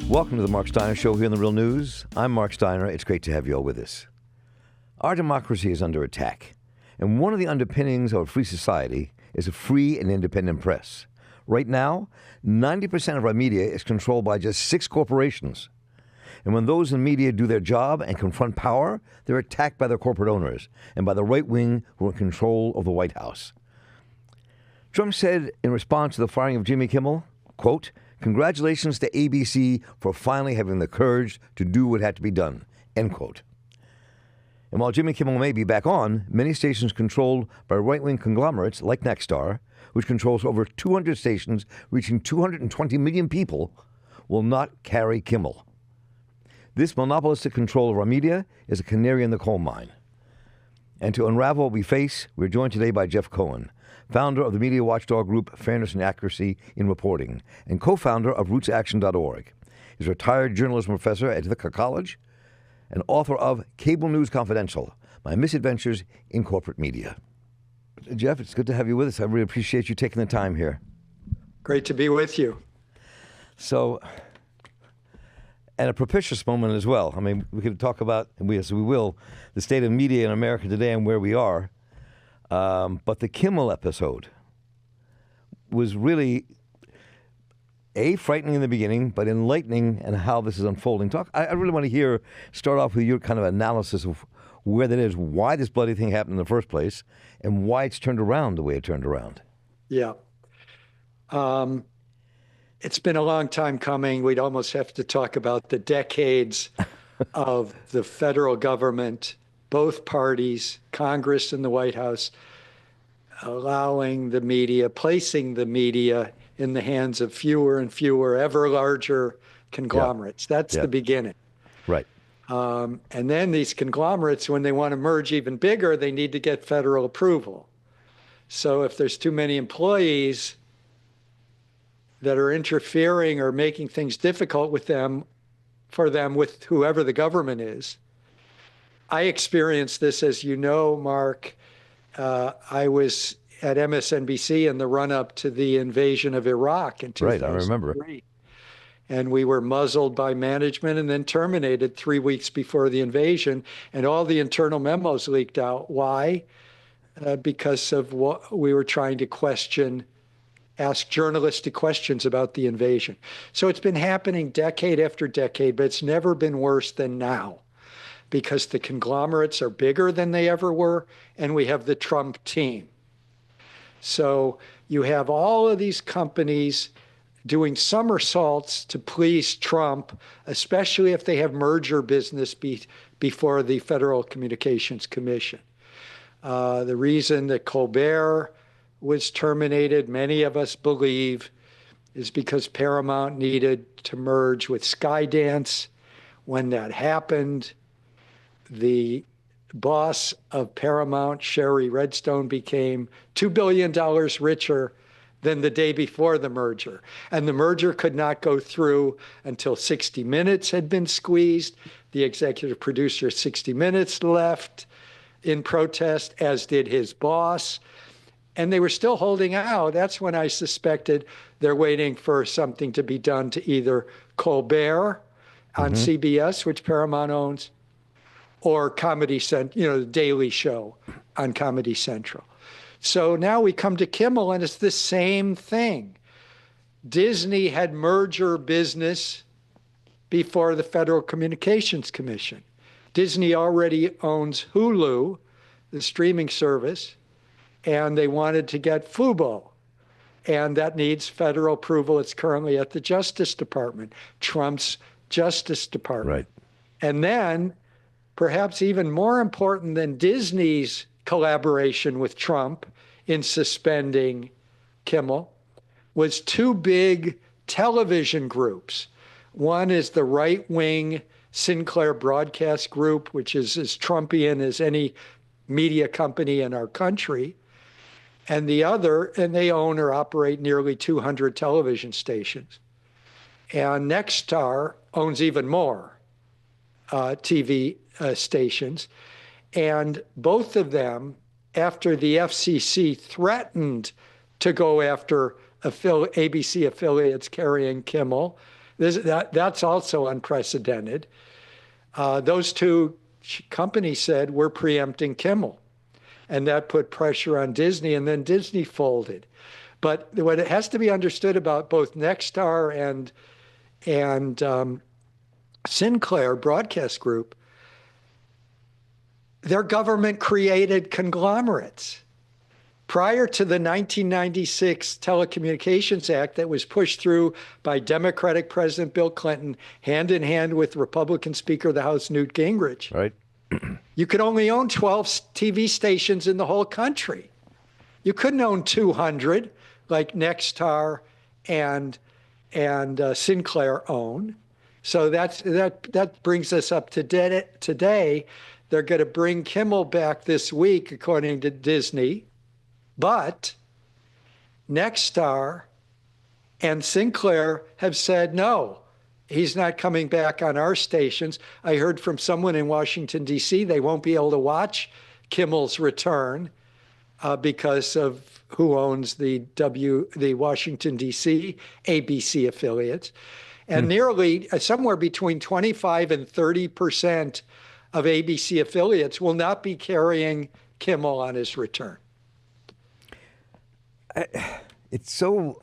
Welcome to the Marc Steiner Show here in the Real News. I'm Marc Steiner. It's great to have you all with us. Our democracy is under attack, and one of the underpinnings of a free society is a free and independent press. Right now, 90% of our media is controlled by just 6 corporations. And when those in media do their job and confront power, they're attacked by their corporate owners and by the right wing who are in control of the White House. Trump said in response to the firing of Jimmy Kimmel, quote, "Congratulations to ABC for finally having the courage to do what had to be done," end quote. And while Jimmy Kimmel may be back on, many stations controlled by right-wing conglomerates like Nexstar, which controls over 200 stations reaching 220 million people, will not carry Kimmel. This monopolistic control of our media is a canary in the coal mine. And to unravel what we face, we're joined today by Jeff Cohen, founder of the media watchdog group Fairness and Accuracy in Reporting, and co-founder of RootsAction.org. He's a retired journalism professor at Ithaca College and author of Cable News Confidential, My Misadventures in Corporate Media. Jeff, it's good to have you with us. I really appreciate you taking the time here. Great to be with you. So, and a propitious moment as well. I mean, we could talk about, and we will, the state of media in America today and where we are. But the Kimmel episode was really, frightening in the beginning, but enlightening in how this is unfolding. I really want to start off with your kind of analysis of where that is, why this bloody thing happened in the first place, and why it's turned around the way it turned around. Yeah. It's been a long time coming. We'd almost have to talk about the decades of the federal government, both parties, Congress and the White House, allowing the media, placing the media in the hands of fewer and fewer, ever larger conglomerates. Yeah. That's the beginning. Right. And then these conglomerates, when they want to merge even bigger, they need to get federal approval. So if there's too many employees that are interfering or making things difficult with them, with whoever the government is, I experienced this, as you know, Mark. I was at MSNBC in the run-up to the invasion of Iraq in 2003. Right, I remember. And we were muzzled by management and then terminated 3 weeks before the invasion. And all the internal memos leaked out. Why? Because of what we were trying to ask journalistic questions about the invasion. So it's been happening decade after decade, but it's never been worse than now, because the conglomerates are bigger than they ever were, and we have the Trump team. So you have all of these companies doing somersaults to please Trump, especially if they have merger business before the Federal Communications Commission. The reason that Colbert was terminated, many of us believe, is because Paramount needed to merge with Skydance. When that happened, the boss of Paramount, Sherry Redstone, became $2 billion richer than the day before the merger. And the merger could not go through until 60 Minutes had been squeezed. The executive producer of 60 Minutes left in protest, as did his boss. And they were still holding out. That's when I suspected they're waiting for something to be done to either Colbert on CBS, which Paramount owns, or Comedy Central, the Daily Show on Comedy Central. So now we come to Kimmel, and it's the same thing. Disney had merger business before the Federal Communications Commission. Disney already owns Hulu, the streaming service, and they wanted to get Fubo. And that needs federal approval. It's currently at the Justice Department, Trump's Justice Department. Right. And then, perhaps even more important than Disney's collaboration with Trump in suspending Kimmel, was 2 big television groups. One is the right-wing Sinclair Broadcast Group, which is as Trumpian as any media company in our country. And the other, and they own or operate nearly 200 television stations. And Nexstar owns even more TV stations. And both of them, after the FCC threatened to go after ABC affiliates carrying Kimmel, That's also unprecedented. Those two companies said, we're preempting Kimmel. And that put pressure on Disney, and then Disney folded. But what it has to be understood about both Nexstar and Sinclair Broadcast Group, they're government-created conglomerates. Prior to the 1996 Telecommunications Act that was pushed through by Democratic President Bill Clinton, hand in hand with Republican Speaker of the House Newt Gingrich, Right. You could only own 12 TV stations in the whole country. You couldn't own 200 like Nexstar and Sinclair own. So that brings us up to today. They're going to bring Kimmel back this week, according to Disney. But Nexstar and Sinclair have said, no, he's not coming back on our stations. I heard from someone in Washington, D.C., they won't be able to watch Kimmel's return because of who owns the Washington, D.C. ABC affiliates. And nearly somewhere between 25 and 30% of ABC affiliates will not be carrying Kimmel on his return. It's so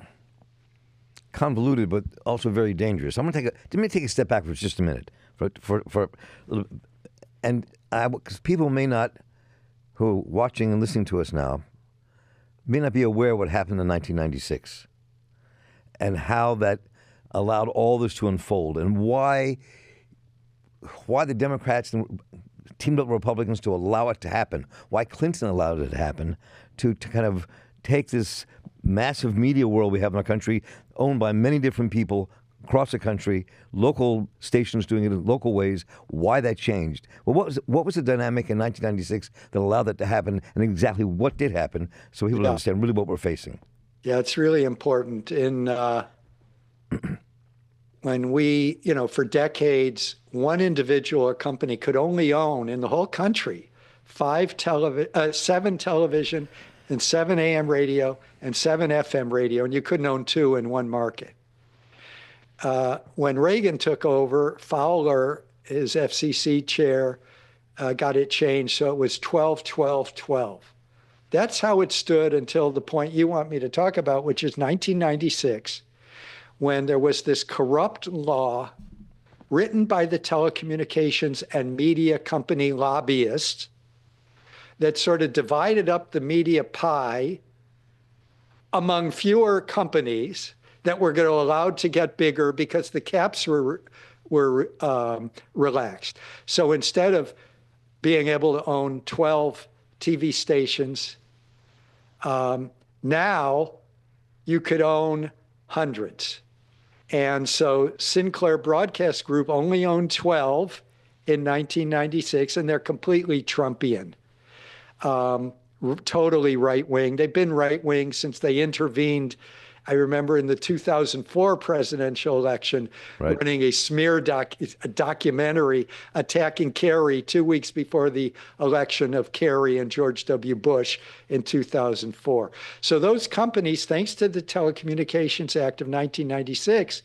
convoluted, but also very dangerous. Let me take a step back for just a minute, because people may not, who are watching and listening to us now, may not be aware of what happened in 1996 and how that allowed all this to unfold, and why the Democrats teamed up with Republicans to allow it to happen, why Clinton allowed it to happen, to kind of take this massive media world we have in our country, owned by many different people across the country, local stations doing it in local ways, why that changed. Well, what was the dynamic in 1996 that allowed that to happen, and exactly what did happen, so people understand really what we're facing? Yeah, it's really important. When we, for decades, one individual or company could only own in the whole country 7 television and 7 AM radio and 7 FM radio, and you couldn't own 2 in one market. When Reagan took over, Fowler, his FCC chair, got it changed, so it was 12, 12, 12. That's how it stood until the point you want me to talk about, which is 1996, when there was this corrupt law written by the telecommunications and media company lobbyists that sort of divided up the media pie among fewer companies that were going to allowed to get bigger because the caps were relaxed. So instead of being able to own 12 TV stations, now you could own hundreds. And so Sinclair Broadcast Group only owned 12 in 1996, and they're completely Trumpian. Totally right-wing. They've been right-wing since they intervened, I remember in the 2004 presidential election, running a smear documentary attacking Kerry 2 weeks before the election of Kerry and George W. Bush in 2004. So those companies, thanks to the Telecommunications Act of 1996,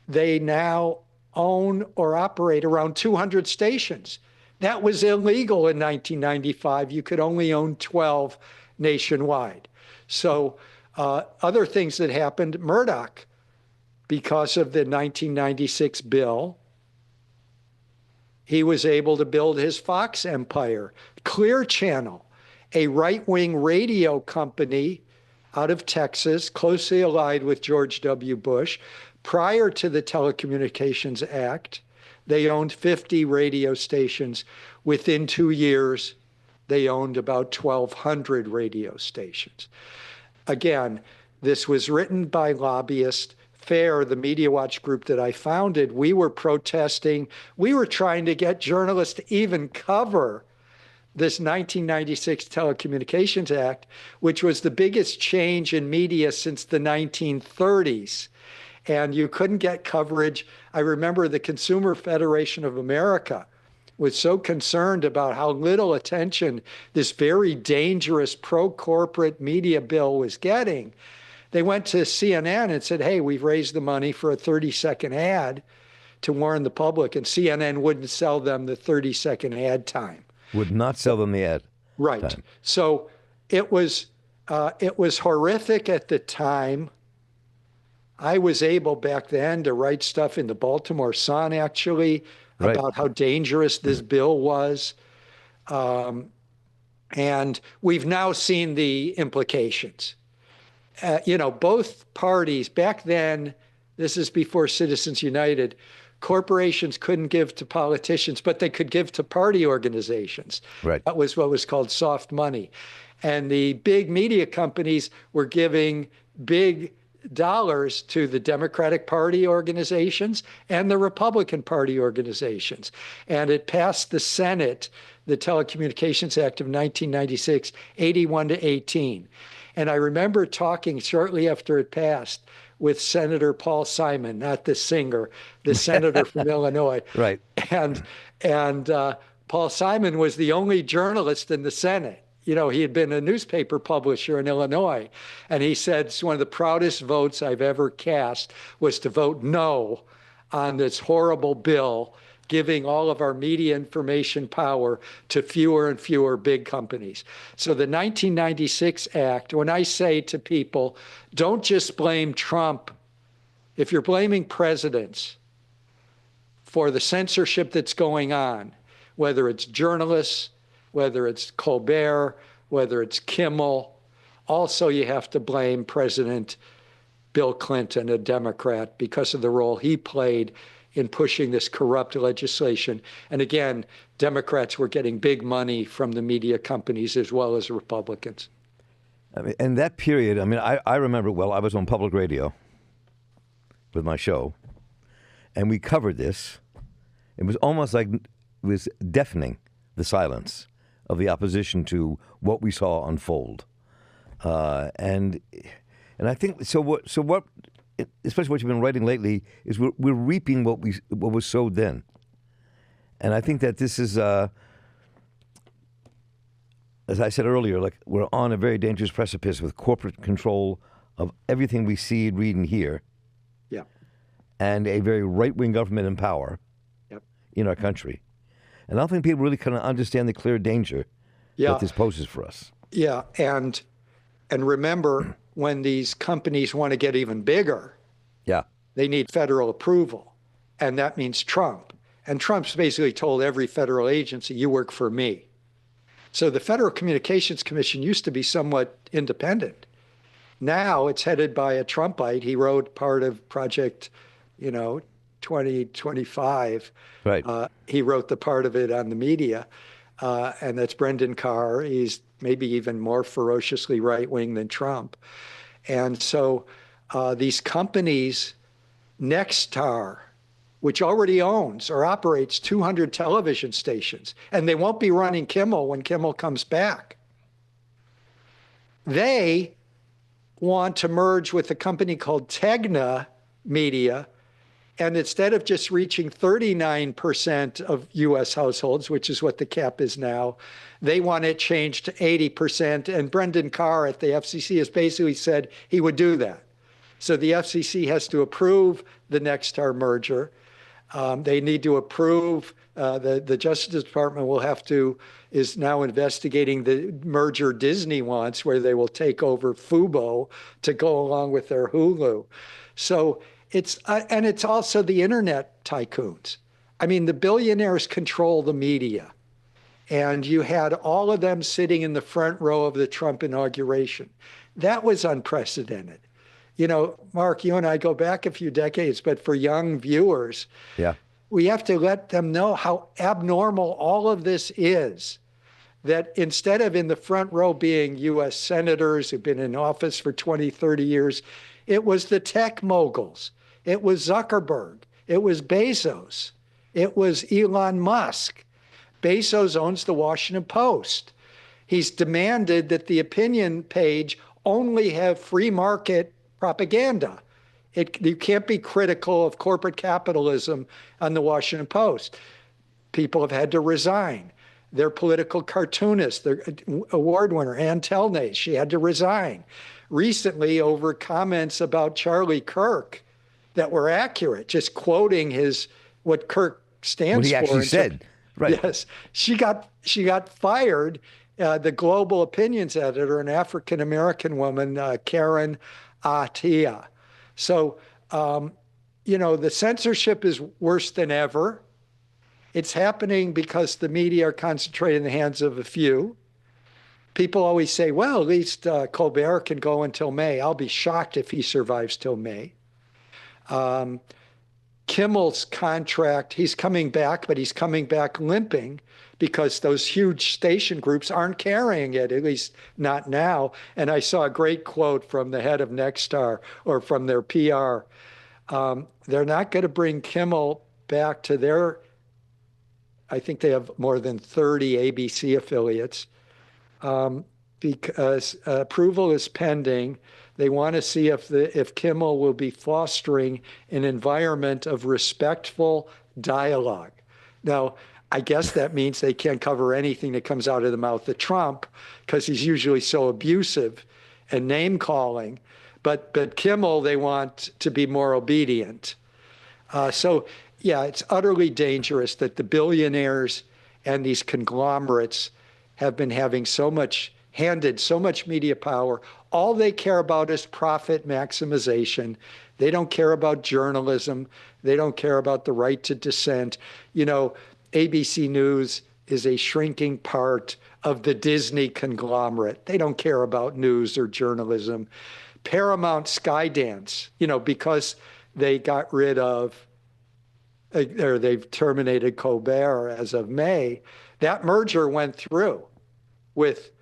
they now own or operate around 200 stations. That was illegal in 1995. You could only own 12 nationwide. So other things that happened, Murdoch, because of the 1996 bill, he was able to build his Fox empire. Clear Channel, a right-wing radio company out of Texas, closely allied with George W. Bush. Prior to the Telecommunications Act, they owned 50 radio stations. Within 2 years, they owned about 1,200 radio stations. Again, this was written by lobbyists. FAIR, the Media Watch group that I founded, we were protesting. We were trying to get journalists to even cover this 1996 Telecommunications Act, which was the biggest change in media since the 1930s. And you couldn't get coverage. I remember the Consumer Federation of America was so concerned about how little attention this very dangerous pro-corporate media bill was getting They went to CNN and said, hey, we've raised the money for a 30-second ad to warn the public, and CNN wouldn't sell them the 30-second ad time. Would not sell them the ad Right. time. So it was horrific at the time. I was able back then to write stuff in the Baltimore Sun, actually, Right. about how dangerous this bill was. And we've now seen the implications. Both parties back then, this is before Citizens United, corporations couldn't give to politicians, but they could give to party organizations. Right. That was what was called soft money. And the big media companies were giving big dollars to the Democratic Party organizations and the Republican Party organizations. And it passed the Senate, the Telecommunications Act of 1996, 81-18. And I remember talking shortly after it passed with Senator Paul Simon, not the singer, the senator from Illinois. Right. And Paul Simon was the only journalist in the Senate. He had been a newspaper publisher in Illinois. And he said, it's one of the proudest votes I've ever cast was to vote no on this horrible bill, giving all of our media information power to fewer and fewer big companies. So the 1996 Act, when I say to people, don't just blame Trump. If you're blaming presidents for the censorship that's going on, whether it's journalists, whether it's Colbert, whether it's Kimmel, also you have to blame President Bill Clinton, a Democrat, because of the role he played in pushing this corrupt legislation. And again, Democrats were getting big money from the media companies as well as Republicans. I mean, in that period, I remember, well, I was on public radio with my show, and we covered this. It was almost like it was deafening, the silence of the opposition to what we saw unfold. And I think, so what, especially what you've been writing lately, is we're reaping what was sowed then. And I think that this is, as I said earlier, like we're on a very dangerous precipice with corporate control of everything we see, read, and hear. Yeah. And a very right-wing government in power. Yep. In our country. And I don't think people really kind of understand the clear danger that this poses for us. Yeah, and remember, when these companies want to get even bigger, they need federal approval, and that means Trump. And Trump's basically told every federal agency, you work for me. So the Federal Communications Commission used to be somewhat independent. Now it's headed by a Trumpite. He wrote part of Project, 2025. Right. He wrote the part of it on the media, and that's Brendan Carr. He's maybe even more ferociously right-wing than Trump. And so these companies, Nexstar, which already owns or operates 200 television stations, and they won't be running Kimmel when Kimmel comes back. They want to merge with a company called Tegna Media, and instead of just reaching 39% of U.S. households, which is what the cap is now, they want it changed to 80%. And Brendan Carr at the FCC has basically said he would do that. So the FCC has to approve the Nexstar merger. They need to approve, the Justice Department is now investigating the merger Disney wants, where they will take over Fubo to go along with their Hulu. So it's also the internet tycoons. I mean, the billionaires control the media. And you had all of them sitting in the front row of the Trump inauguration. That was unprecedented. Mark, you and I go back a few decades, but for young viewers, we have to let them know how abnormal all of this is. That instead of in the front row being U.S. senators who've been in office for 20, 30 years, it was the tech moguls. It was Zuckerberg. It was Bezos. It was Elon Musk. Bezos owns the Washington Post. He's demanded that the opinion page only have free market propaganda. You can't be critical of corporate capitalism on the Washington Post. People have had to resign. Their political cartoonist, their award winner, Ann Telnay, she had to resign. recently over comments about Charlie Kirk that were accurate, just quoting what Kirk stands What he for. actually said. Right. Yes, she got fired. The Global Opinions editor, an African American woman, Karen Atia. So, the censorship is worse than ever. It's happening because the media are concentrated in the hands of a few. People always say, well, at least Colbert can go until May. I'll be shocked if he survives till May. Kimmel's contract, he's coming back, but he's coming back limping because those huge station groups aren't carrying it, at least not now. And I saw a great quote from the head of Nexstar, or from their PR. They're not going to bring Kimmel back to their, I think they have more than 30 ABC affiliates, because approval is pending. They want to see if Kimmel will be fostering an environment of respectful dialogue. Now, I guess that means they can't cover anything that comes out of the mouth of Trump, because he's usually so abusive and name-calling. But Kimmel, they want to be more obedient. So, yeah, it's utterly dangerous that the billionaires and these conglomerates have been having handed so much media power. All they care about is profit maximization. They don't care about journalism. They don't care about the right to dissent. ABC News is a shrinking part of the Disney conglomerate. They don't care about news or journalism. Paramount Skydance, because they got rid of, or they've terminated Colbert as of May, that merger went through with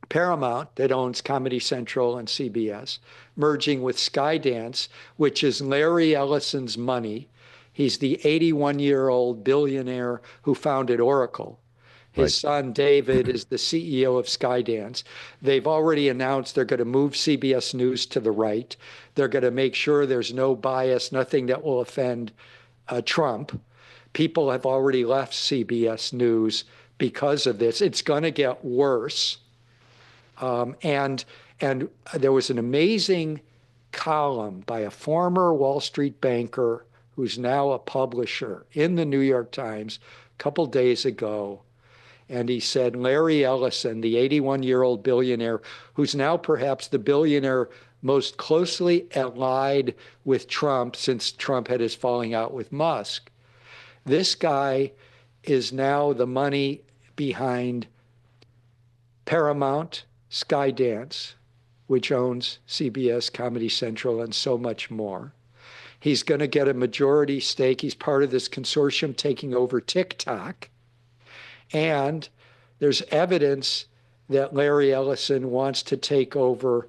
Paramount, that owns Comedy Central and CBS, merging with Skydance, which is Larry Ellison's money. He's the 81-year-old billionaire who founded Oracle. His son, David, is the CEO of Skydance. They've already announced they're going to move CBS News to the right. They're going to make sure there's no bias, nothing that will offend Trump. People have already left CBS News because of this. It's going to get worse. And there was an amazing column by a former Wall Street banker who's now a publisher in the New York Times a couple days ago. And he said, Larry Ellison, the 81-year-old billionaire, who's now perhaps the billionaire most closely allied with Trump since Trump had his falling out with Musk, this guy is now the money behind Paramount, Skydance, which owns CBS, Comedy Central, and so much more. He's going to get a majority stake. He's part of this consortium taking over TikTok. And there's evidence that Larry Ellison wants to take over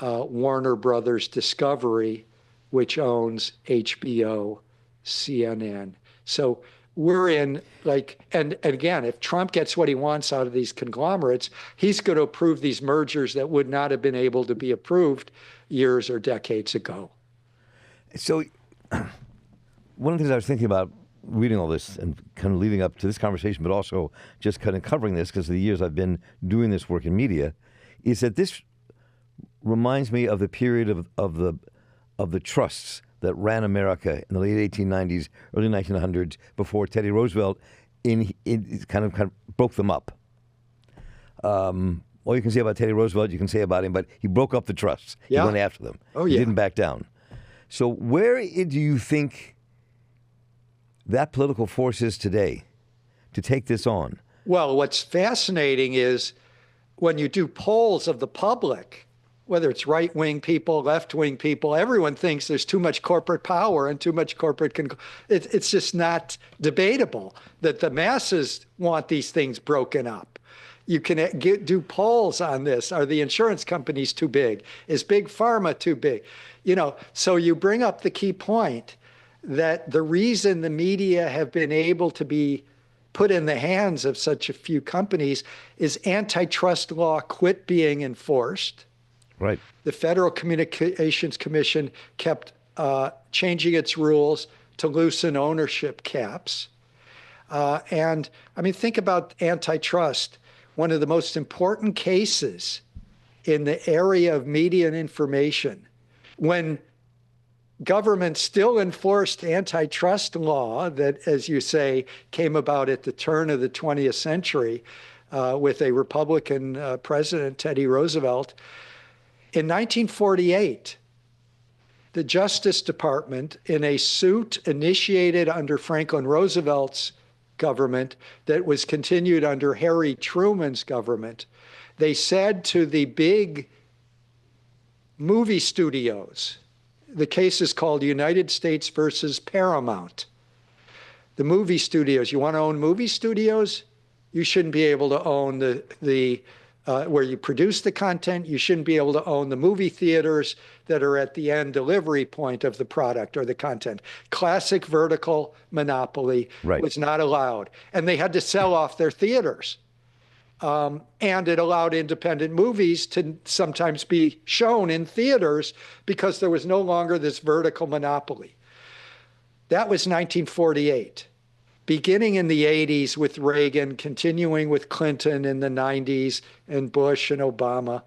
Warner Brothers Discovery, which owns HBO, CNN. So we're in and again, if Trump gets what he wants out of these conglomerates, he's going to approve these mergers that would not have been able to be approved years or decades ago. So one of the things I was thinking about reading all this and kind of leading up to this conversation, but also just kind of covering this because of the years I've been doing this work in media, is that this reminds me of the period of the trusts that ran America in the late 1890s, early 1900s, before Teddy Roosevelt kind of broke them up. All you can say about Teddy Roosevelt, you can say about him, but he broke up the trusts. Yeah. He went after them. Oh, He yeah. didn't back down. So where do you think that political force is today to take this on? Well, what's fascinating is when you do polls of the public, whether it's right-wing people, left-wing people, everyone thinks there's too much corporate power and too much corporate it's just not debatable that the masses want these things broken up. You can do polls on this. Are the insurance companies too big? Is big pharma too big? So you bring up the key point that the reason the media have been able to be put in the hands of such a few companies is antitrust law quit being enforced. Right. The Federal Communications Commission kept changing its rules to loosen ownership caps. Think about antitrust. One of the most important cases in the area of media and information, when government still enforced antitrust law that, as you say, came about at the turn of the 20th century with a Republican president, Teddy Roosevelt. In 1948, the Justice Department, in a suit initiated under Franklin Roosevelt's government that was continued under Harry Truman's government, they said to the big movie studios, the case is called United States versus Paramount. The movie studios, you want to own movie studios? You shouldn't be able to own the where you produce the content. You shouldn't be able to own the movie theaters that are at the end delivery point of the product or the content. Classic vertical monopoly was not allowed. And they had to sell off their theaters. And it allowed independent movies to sometimes be shown in theaters because there was no longer this vertical monopoly. That was 1948. Beginning in the 80s with Reagan, continuing with Clinton in the 90s and Bush and Obama,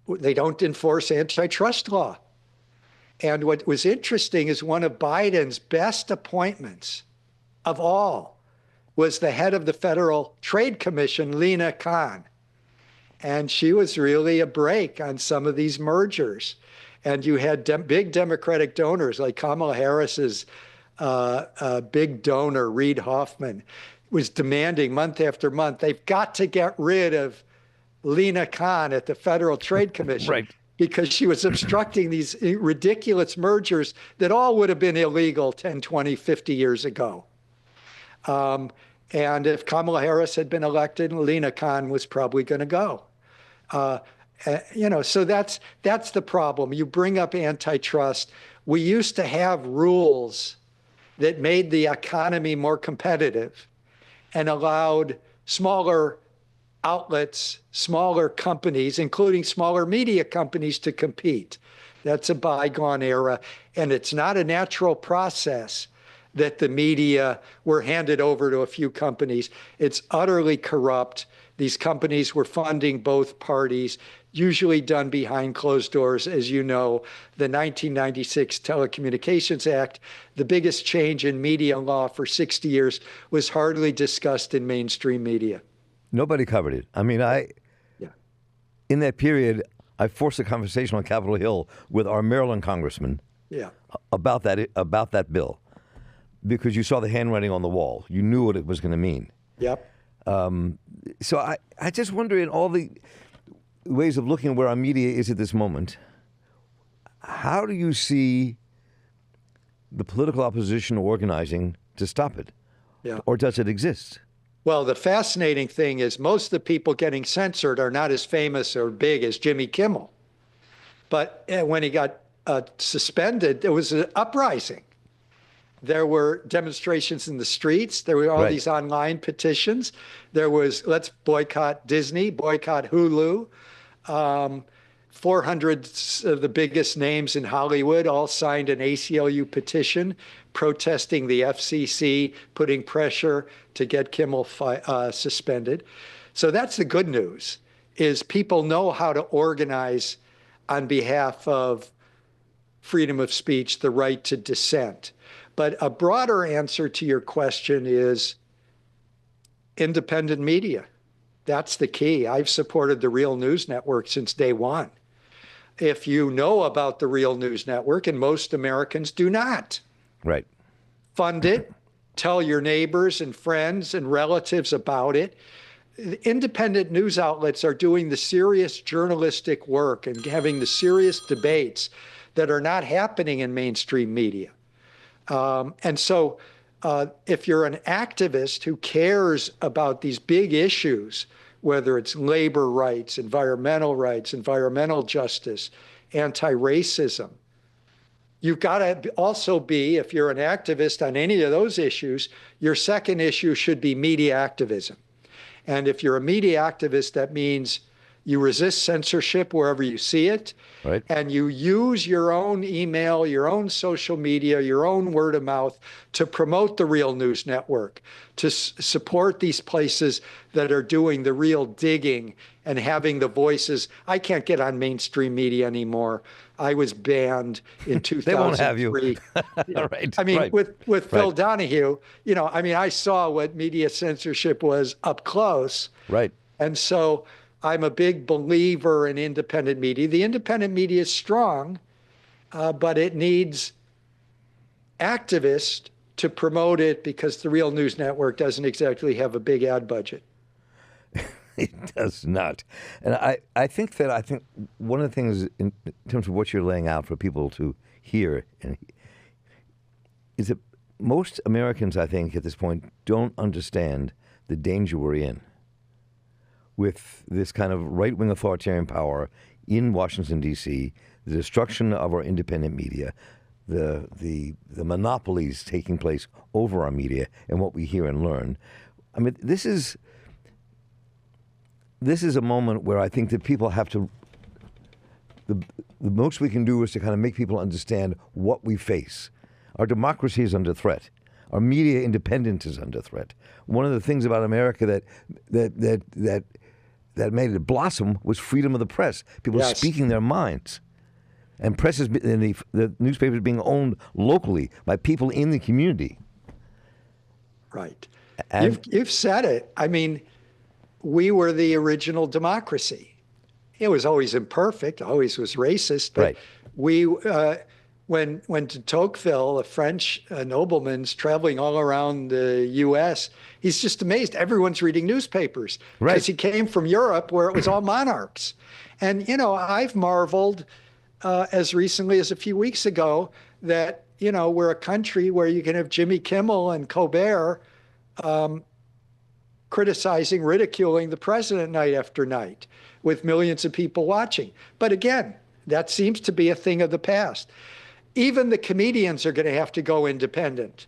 they don't enforce antitrust law. And what was interesting is one of Biden's best appointments of all was the head of the Federal Trade Commission, Lina Khan. And she was really a brake on some of these mergers. And you had big Democratic donors like Kamala Harris's big donor, Reid Hoffman, was demanding month after month, they've got to get rid of Lina Khan at the Federal Trade Commission because she was obstructing these ridiculous mergers that all would have been illegal 10, 20, 50 years ago. And if Kamala Harris had been elected, Lina Khan was probably going to go. So that's the problem. You bring up antitrust. We used to have rules that made the economy more competitive and allowed smaller outlets, smaller companies, including smaller media companies, to compete. That's a bygone era. And it's not a natural process that the media were handed over to a few companies. It's utterly corrupt. These companies were funding both parties, usually done behind closed doors. As you know, the 1996 Telecommunications Act, the biggest change in media law for 60 years, was hardly discussed in mainstream media. Nobody covered it. I mean, in that period, I forced a conversation on Capitol Hill with our Maryland congressman about that bill, because you saw the handwriting on the wall. You knew what it was going to mean. Yep. So I just wonder, in all the ways of looking at where our media is at this moment, how do you see the political opposition organizing to stop it? Yeah. Or does it exist? Well, the fascinating thing is most of the people getting censored are not as famous or big as Jimmy Kimmel. But when he got suspended, there was an uprising. There were demonstrations in the streets. There were all these online petitions. There was, let's boycott Disney, boycott Hulu. 400 of the biggest names in Hollywood all signed an ACLU petition protesting the FCC, putting pressure to get Kimmel suspended. So that's the good news, is people know how to organize on behalf of freedom of speech, the right to dissent. But a broader answer to your question is independent media. That's the key. I've supported the Real News Network since day one. If you know about the Real News Network, and most Americans do not, fund it, tell your neighbors and friends and relatives about it. Independent news outlets are doing the serious journalistic work and having the serious debates that are not happening in mainstream media. And so if you're an activist who cares about these big issues, whether it's labor rights, environmental justice, anti-racism, you've got to also be, if you're an activist on any of those issues, your second issue should be media activism. And if you're a media activist, that means You resist censorship wherever you see it. Right. And you use your own email, your own social media, your own word of mouth to promote the Real News Network, to support these places that are doing the real digging and having the voices. I can't get on mainstream media anymore. I was banned in 2003. They won't have you. Right. I mean, right. with Phil Donahue, I saw what media censorship was up close. Right. And so I'm a big believer in independent media. The independent media is strong, but it needs activists to promote it because the Real News Network doesn't exactly have a big ad budget. It does not. And I think one of the things in terms of what you're laying out for people to hear is that most Americans, I think, at this point, don't understand the danger we're in with this kind of right-wing authoritarian power in Washington, D.C., the destruction of our independent media, the monopolies taking place over our media and what we hear and learn. I mean, this is a moment where I think that people have to, the most we can do is to kind of make people understand what we face. Our democracy is under threat. Our media independence is under threat. One of the things about America that made it blossom was freedom of the press. People speaking their minds. And press and the newspapers being owned locally by people in the community. Right. And you've said it. I mean, we were the original democracy. It was always imperfect, always was racist, but we, when de Tocqueville, a French nobleman's traveling all around the U.S., he's just amazed. Everyone's reading newspapers because he came from Europe where it was all monarchs. And, I've marveled as recently as a few weeks ago that, we're a country where you can have Jimmy Kimmel and Colbert criticizing, ridiculing the president night after night with millions of people watching. But again, that seems to be a thing of the past. Even the comedians are going to have to go independent.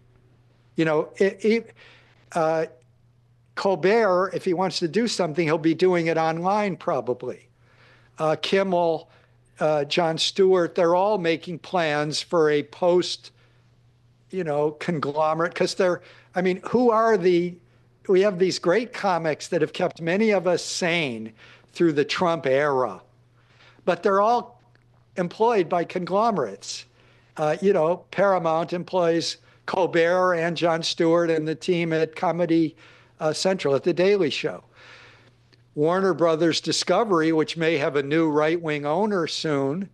Colbert, if he wants to do something, he'll be doing it online probably. Kimmel, Jon Stewart, they're all making plans for a post, conglomerate, because we have these great comics that have kept many of us sane through the Trump era, but they're all employed by conglomerates. Paramount employs Colbert and Jon Stewart and the team at Comedy Central at The Daily Show. Warner Brothers Discovery, which may have a new right-wing owner soon,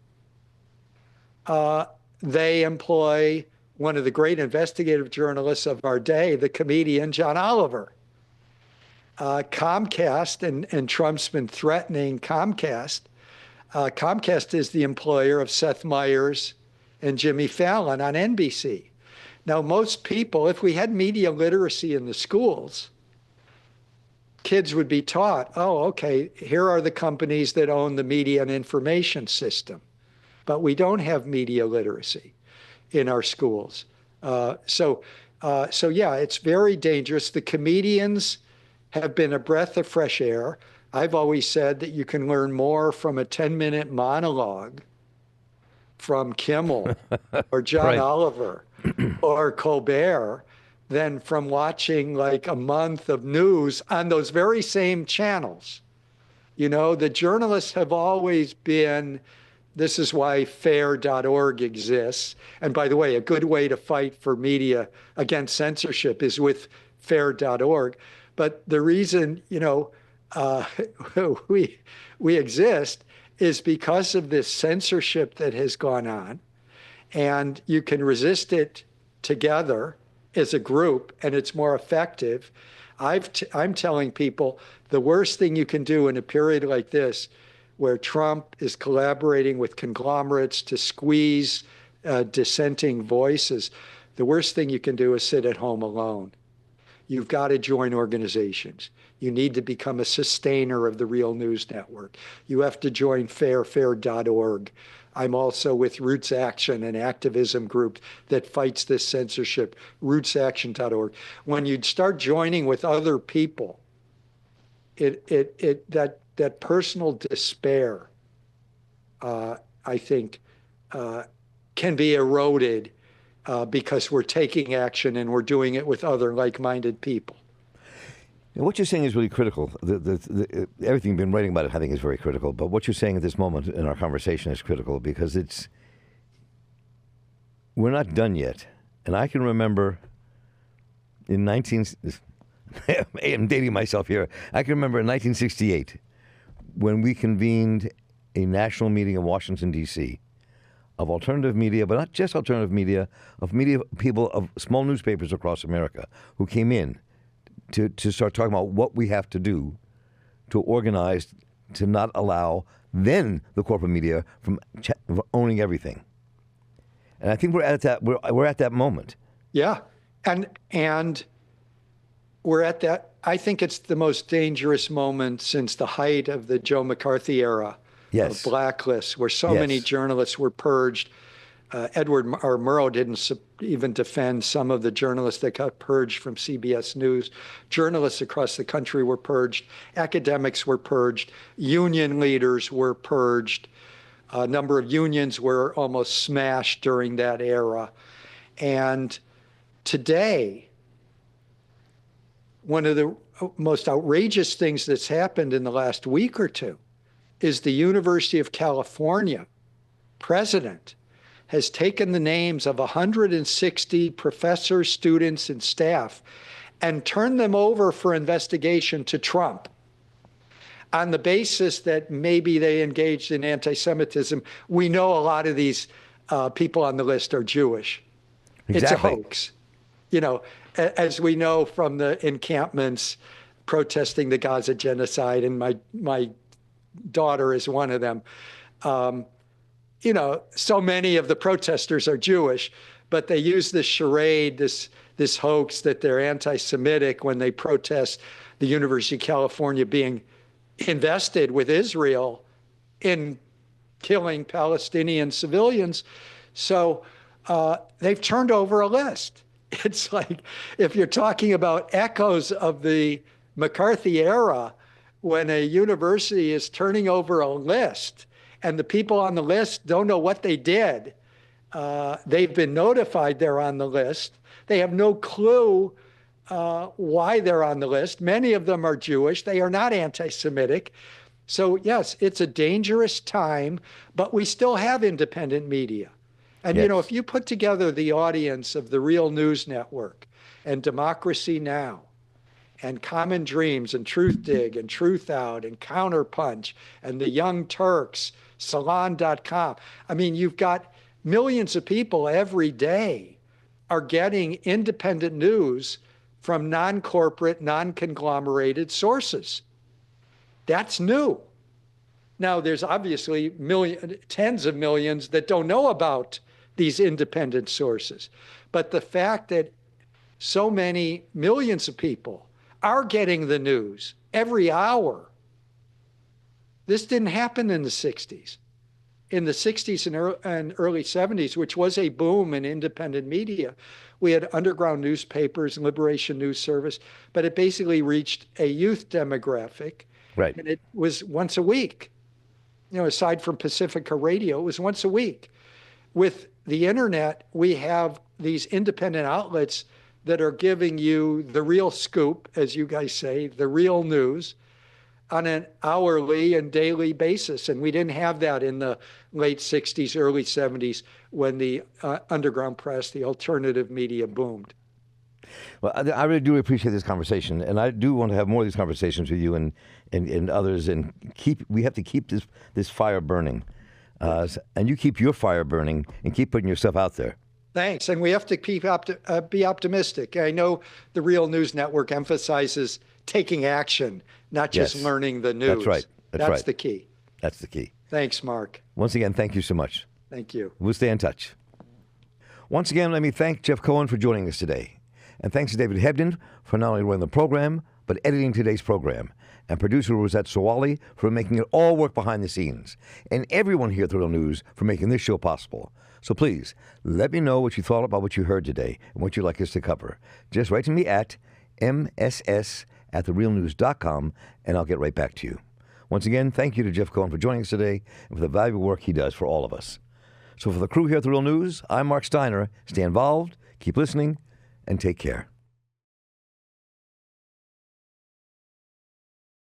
they employ one of the great investigative journalists of our day, the comedian John Oliver. Comcast, and Trump's been threatening Comcast. Comcast is the employer of Seth Meyers and Jimmy Fallon on NBC. Now, most people, if we had media literacy in the schools, kids would be taught, okay, here are the companies that own the media and information system. But we don't have media literacy in our schools. So it's very dangerous. The comedians have been a breath of fresh air. I've always said that you can learn more from a 10-minute monologue from Kimmel or John Oliver or Colbert than from watching like a month of news on those very same channels. The journalists have always been, this is why fair.org exists. And by the way, a good way to fight for media against censorship is with fair.org. But the reason, we exist is because of this censorship that has gone on. And you can resist it together as a group, and it's more effective. I'm telling people the worst thing you can do in a period like this, where Trump is collaborating with conglomerates to squeeze dissenting voices, the worst thing you can do is sit at home alone. You've got to join organizations. You need to become a sustainer of the Real News Network. You have to join fair.org. I'm also with Roots Action, an activism group that fights this censorship, rootsaction.org. When you start joining with other people, that that personal despair, I think, can be eroded because we're taking action and we're doing it with other like-minded people. And what you're saying is really critical. Everything you've been writing about it, I think, is very critical. But what you're saying at this moment in our conversation is critical because we're not done yet. And I can remember I'm dating myself here. I can remember in 1968 when we convened a national meeting in Washington, D.C., of alternative media, but not just alternative media, of media people of small newspapers across America who came in to start talking about what we have to do to organize to not allow then the corporate media from owning everything. And I think we're at that moment. Yeah, and we're at that. I think it's the most dangerous moment since the height of the Joe McCarthy era. Yes. Of blacklists, where so many journalists were purged. Edward R. Murrow didn't even defend some of the journalists that got purged from CBS News. Journalists across the country were purged. Academics were purged. Union leaders were purged. A number of unions were almost smashed during that era. And today, one of the most outrageous things that's happened in the last week or two is the University of California president has taken the names of 160 professors, students, and staff and turned them over for investigation to Trump on the basis that maybe they engaged in anti-Semitism. We know a lot of these people on the list are Jewish. Exactly. It's a hoax. You know, as we know from the encampments protesting the Gaza genocide, and my daughter is one of them. You know, so many of the protesters are Jewish, but they use this charade, this hoax that they're anti-Semitic when they protest the University of California being invested with Israel in killing Palestinian civilians. So they've turned over a list. It's like, if you're talking about echoes of the McCarthy era, when a university is turning over a list and the people on the list don't know what they did, they've been notified they're on the list. They have no clue why they're on the list. Many of them are Jewish. They are not anti-Semitic. So yes, it's a dangerous time, but we still have independent media. And, you know, if you put together the audience of the Real News Network and Democracy Now! And Common Dreams and Truth Dig and Truth Out and Counterpunch and the Young Turks, Salon.com. I mean, you've got millions of people every day are getting independent news from non-corporate, non-conglomerated sources. That's new. Now, there's obviously tens of millions that don't know about these independent sources. But the fact that so many millions of people are getting the news every hour. This didn't happen in the 60s. In the 60s and early 70s, which was a boom in independent media, we had underground newspapers, Liberation News Service, but it basically reached a youth demographic. Right. And it was once a week. You know, aside from Pacifica Radio, it was once a week. With the internet, we have these independent outlets that are giving you the real scoop, as you guys say, the real news on an hourly and daily basis. And we didn't have that in the late 60s, early 70s when the underground press, the alternative media boomed. Well, I really do appreciate this conversation, and I do want to have more of these conversations with you and others, and we have to keep this fire burning. And you keep your fire burning and keep putting yourself out there. Thanks. And we have to be optimistic. I know the Real News Network emphasizes taking action, not just learning the news. That's right. That's the key. That's the key. Thanks, Mark. Once again, thank you so much. Thank you. We'll stay in touch. Once again, let me thank Jeff Cohen for joining us today. And thanks to David Hebden for not only running the program, but editing today's program. And producer Rosette Sawali for making it all work behind the scenes. And everyone here at The Real News for making this show possible. So please, let me know what you thought about what you heard today and what you'd like us to cover. Just write to me at mss@therealnews.com, and I'll get right back to you. Once again, thank you to Jeff Cohen for joining us today and for the valuable work he does for all of us. So for the crew here at The Real News, I'm Marc Steiner. Stay involved, keep listening, and take care.